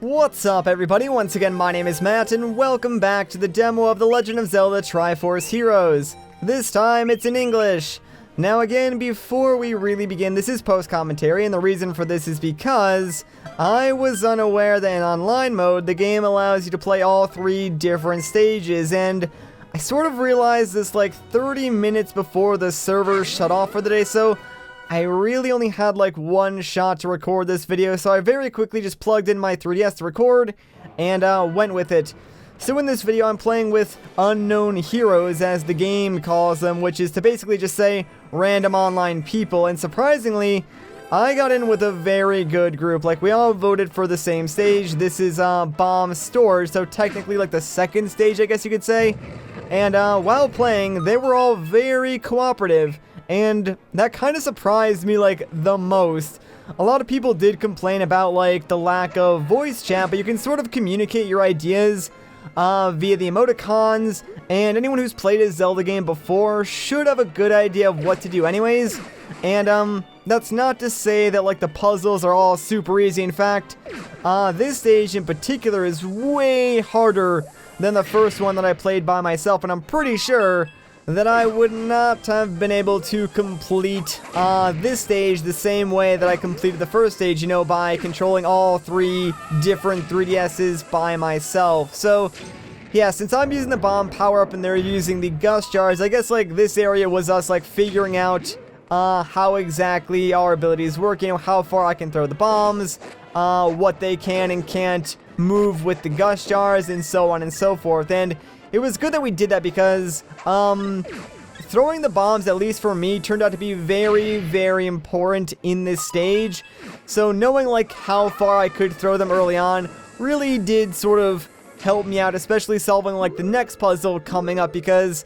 What's up, everybody? Once again, my name is Matt, and welcome back to the demo of The Legend of Zelda Triforce Heroes. This time, it's in English. Now again, before we really begin, this is post-commentary, and the reason for this is because I was unaware that in online mode, the game allows you to play all 3 different stages, and I sort of realized this like 30 minutes before the server shut off for the day, so I really only had like 1 shot to record this video, so I very quickly just plugged in my 3DS to record, and went with it. So in this video, I'm playing with unknown heroes, as the game calls them, which is to basically just say random online people, and surprisingly, I got in with a very good group. Like, we all voted for the same stage. This is bomb storage, so technically like the second stage, I guess you could say. And while playing, they were all very cooperative. And that kind of surprised me, like, the most. A lot of people did complain about, like, the lack of voice chat, but you can sort of communicate your ideas via the emoticons, and anyone who's played a Zelda game before should have a good idea of what to do anyways. And, that's not to say that, like, the puzzles are all super easy. In fact, this stage in particular is way harder than the first one that I played by myself, and I'm pretty sure that I would not have been able to complete this stage the same way that I completed the first stage, you know, by controlling all 3 different 3DSs by myself. So, yeah, since I'm using the bomb power-up and they're using the gust jars, I guess, like, this area was us, like, figuring out how exactly our abilities work, you know, how far I can throw the bombs, what they can and can't move with the gust jars, and so on and so forth. And it was good that we did that because, throwing the bombs, at least for me, turned out to be very, very important in this stage. So knowing, like, how far I could throw them early on really did sort of help me out, especially solving, like, the next puzzle coming up, because,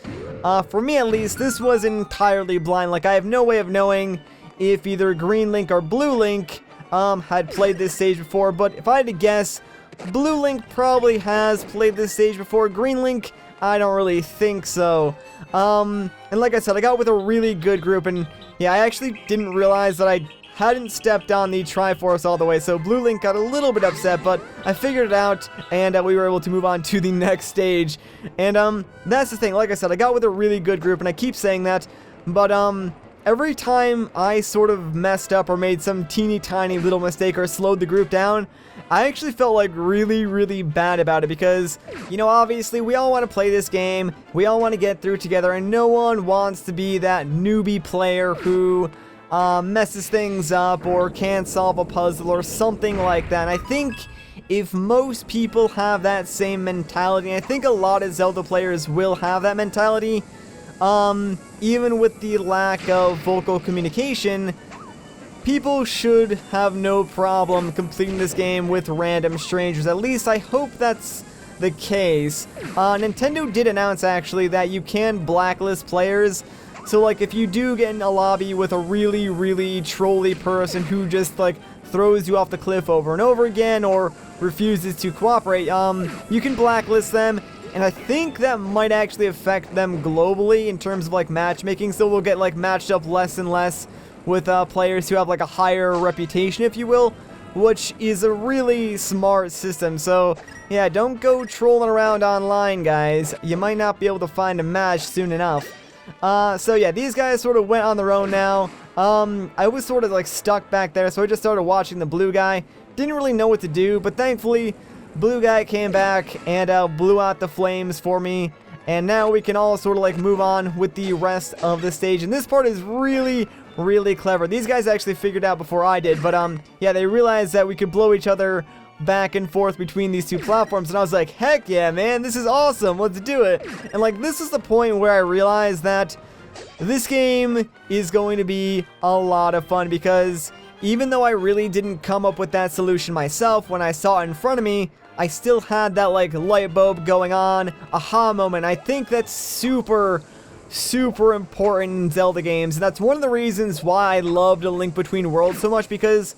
for me at least, this was entirely blind. Like, I have no way of knowing if either Green Link or Blue Link, had played this stage before, but if I had to guess, Blue Link probably has played this stage before. Green Link, I don't really think so. And like I said, I got with a really good group, and yeah, I actually didn't realize that I hadn't stepped on the Triforce all the way, so Blue Link got a little bit upset, but I figured it out, and we were able to move on to the next stage. And that's the thing, like I said, I got with a really good group, and I keep saying that, but every time I sort of messed up or made some teeny tiny little mistake or slowed the group down, I actually felt like really, really bad about it because, you know, obviously we all want to play this game, we all want to get through together, and no one wants to be that newbie player who messes things up or can't solve a puzzle or something like that. And I think if most people have that same mentality, I think a lot of Zelda players will have that mentality, even with the lack of vocal communication, people should have no problem completing this game with random strangers. At least I hope that's the case. Nintendo did announce actually that you can blacklist players. So like if you do get in a lobby with a really, really trolly person who just like throws you off the cliff over and over again or refuses to cooperate, you can blacklist them. And I think that might actually affect them globally in terms of like matchmaking. So we'll get like matched up less and less with players who have like a higher reputation, if you will, which is a really smart system. So yeah, don't go trolling around online, guys. You might not be able to find a match soon enough. So yeah, these guys sort of went on their own now. I was sort of like stuck back there, so I just started watching the blue guy. Didn't really know what to do, but thankfully blue guy came back and blew out the flames for me. And now we can all sort of like move on with the rest of the stage. And this part is really, really clever. These guys actually figured out before I did, but yeah, they realized that we could blow each other back and forth between these 2 platforms, and I was like, heck yeah, man, this is awesome, let's do it. And like, this is the point where I realized that this game is going to be a lot of fun, because even though I really didn't come up with that solution myself when I saw it in front of me, I still had that like light bulb going on, aha moment. I think that's super important in Zelda games, and that's one of the reasons why I loved A Link Between Worlds so much, because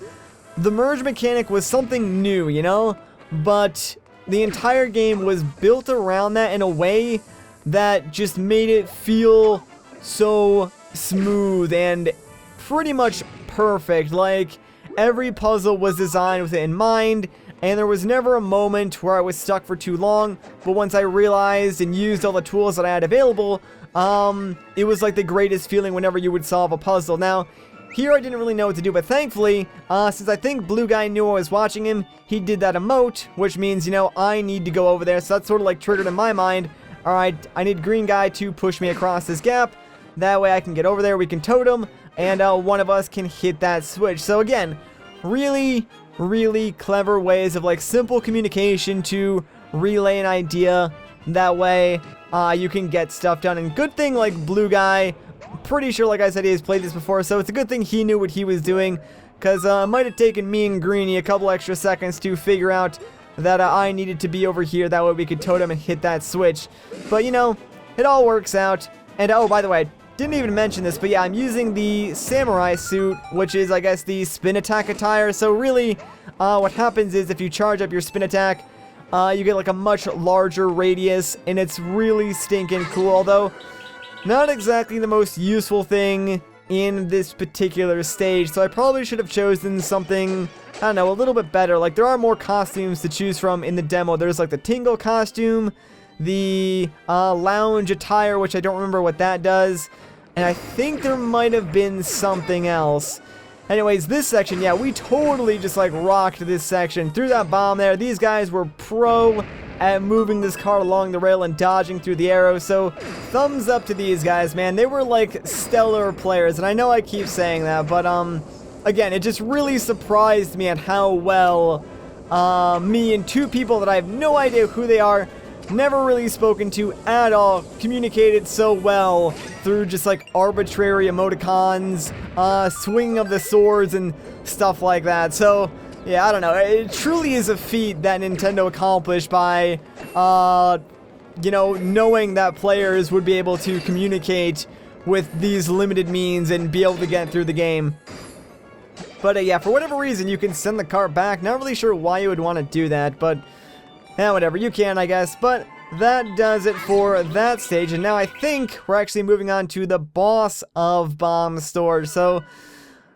the merge mechanic was something new, you know, but the entire game was built around that in a way that just made it feel so smooth and pretty much perfect. Like, every puzzle was designed with it in mind, and there was never a moment where I was stuck for too long, but once I realized and used all the tools that I had available, it was like the greatest feeling whenever you would solve a puzzle. Now, here I didn't really know what to do, but thankfully, since I think Blue Guy knew I was watching him, he did that emote, which means, you know, I need to go over there, so that's sort of like triggered in my mind. Alright, I need Green Guy to push me across this gap, that way I can get over there, we can totem, and one of us can hit that switch. So again, really, really clever ways of like simple communication to relay an idea, that way you can get stuff done. And good thing like Blue Guy, pretty sure like I said he has played this before, so it's a good thing he knew what he was doing, because it might have taken me and Greenie a couple extra seconds to figure out that I needed to be over here, that way we could totem and hit that switch. But you know, it all works out. And oh, by the way, I didn't even mention this, but yeah, I'm using the samurai suit, which is I guess the spin attack attire. So really what happens is if you charge up your spin attack, you get like a much larger radius, and it's really stinking cool, although not exactly the most useful thing in this particular stage, so I probably should have chosen something, I don't know, a little bit better. Like, there are more costumes to choose from in the demo. There's like the Tingle costume, the lounge attire, which I don't remember what that does, and I think there might have been something else. Anyways, this section, yeah, we totally just like rocked this section. Threw that bomb there. These guys were pro at moving this car along the rail and dodging through the arrows, so thumbs up to these guys, man. They were like stellar players, and I know I keep saying that, but again, it just really surprised me at how well me and two people that I have no idea who they are, never really spoken to at all, communicated so well through just like arbitrary emoticons, swinging of the swords and stuff like that. So yeah, I don't know. It truly is a feat that Nintendo accomplished by, you know, knowing that players would be able to communicate with these limited means and be able to get through the game. But yeah, for whatever reason, you can send the car back. Not really sure why you would want to do that, but whatever. You can, I guess. But that does it for that stage. And now I think we're actually moving on to the boss of Bomb Storage. So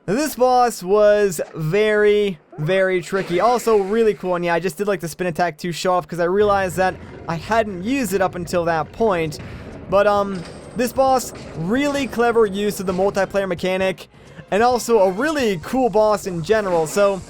this boss was very, very tricky. Also really cool. And yeah, I just did like the spin attack to show off because I realized that I hadn't used it up until that point. But this boss, really clever use of the multiplayer mechanic, and also a really cool boss in general. So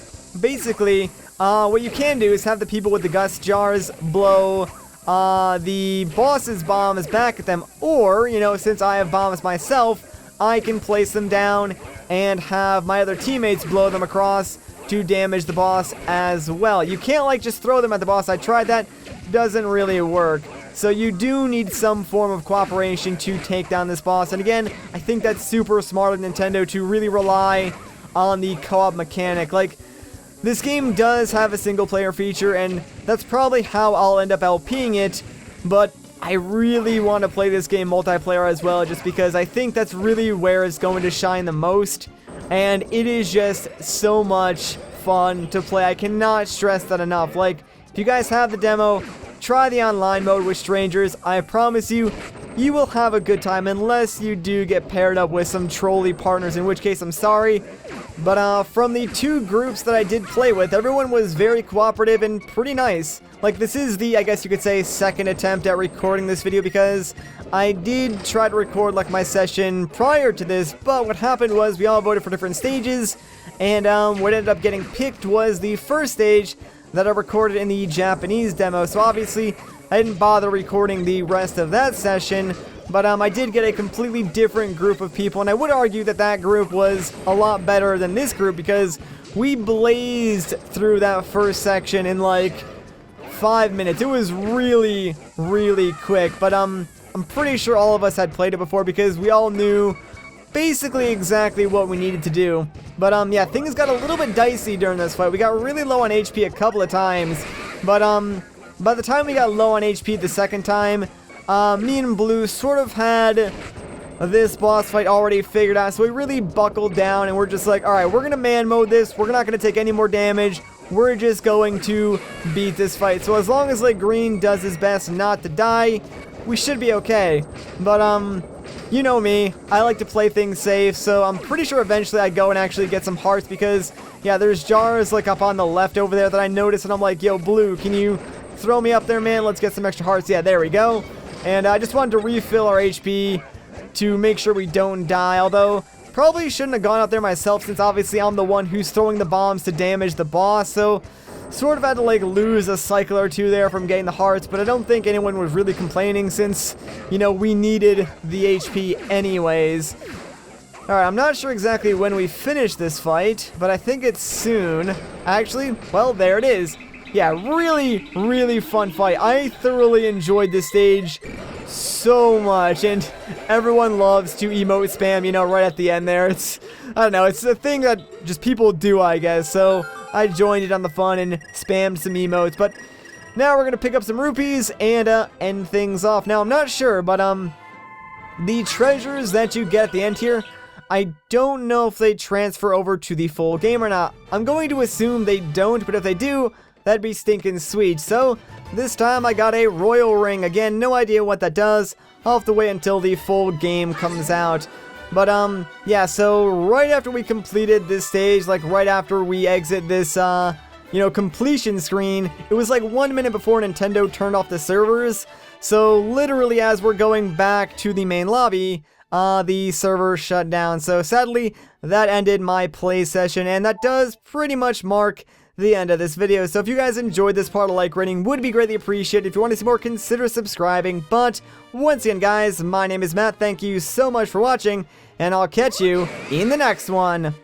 basically, what you can do is have the people with the gust jars blow the boss's bombs back at them, or, you know, since I have bombs myself, I can place them down and have my other teammates blow them across to damage the boss as well. You can't like just throw them at the boss. I tried that, doesn't really work. So you do need some form of cooperation to take down this boss. And again, I think that's super smart of Nintendo to really rely on the co-op mechanic. Like, this game does have a single player feature, and that's probably how I'll end up LPing it, but I really want to play this game multiplayer as well, just because I think that's really where it's going to shine the most, and it is just so much fun to play. I cannot stress that enough. Like, if you guys have the demo, try the online mode with strangers. I promise you, you will have a good time, unless you do get paired up with some trolly partners, in which case I'm sorry. But from the two groups that I did play with, everyone was very cooperative and pretty nice. Like, this is the, I guess you could say, second attempt at recording this video, because I did try to record like my session prior to this, but what happened was we all voted for different stages, and what ended up getting picked was the first stage that I recorded in the Japanese demo. So obviously I didn't bother recording the rest of that session, but I did get a completely different group of people, and I would argue that that group was a lot better than this group, because we blazed through that first section in like 5 minutes. It was really, really quick, but I'm pretty sure all of us had played it before, because we all knew basically exactly what we needed to do. But yeah, things got a little bit dicey during this fight. We got really low on HP a couple of times, but by the time we got low on HP the second time, me and Blue sort of had this boss fight already figured out, so we really buckled down, and we're just like, alright, we're gonna man mode this, we're not gonna take any more damage, we're just going to beat this fight. So as long as like Green does his best not to die, we should be okay. But you know me, I like to play things safe, so I'm pretty sure eventually I go and actually get some hearts because, yeah, there's jars like up on the left over there that I noticed, and I'm like, yo, Blue, can you throw me up there, man? Let's get some extra hearts. Yeah, there we go. And I just wanted to refill our HP to make sure we don't die, although probably shouldn't have gone out there myself since obviously I'm the one who's throwing the bombs to damage the boss, so sort of had to like lose a cycle or two there from getting the hearts, but I don't think anyone was really complaining since, you know, we needed the HP anyways. Alright, I'm not sure exactly when we finish this fight, but I think it's soon. Actually, well, there it is. Yeah, really, really fun fight. I thoroughly enjoyed this stage so much, and everyone loves to emote spam, you know, right at the end there. It's, I don't know, it's a thing that just people do, I guess, so I joined it on the fun and spammed some emotes, but now we're gonna pick up some rupees and end things off. Now, I'm not sure, but the treasures that you get at the end here, I don't know if they transfer over to the full game or not. I'm going to assume they don't, but if they do, that'd be stinking sweet. So this time I got a royal ring. Again, no idea what that does. I'll have to wait until the full game comes out. But yeah, so right after we completed this stage, like right after we exit this you know, completion screen, it was like 1 minute before Nintendo turned off the servers. So literally as we're going back to the main lobby, the server shut down. So sadly, that ended my play session, and that does pretty much mark the end of this video. So if you guys enjoyed this part, a like rating would be greatly appreciated. If you want to see more, consider subscribing. But once again, guys, my name is Matt. Thank you so much for watching, and I'll catch you in the next one.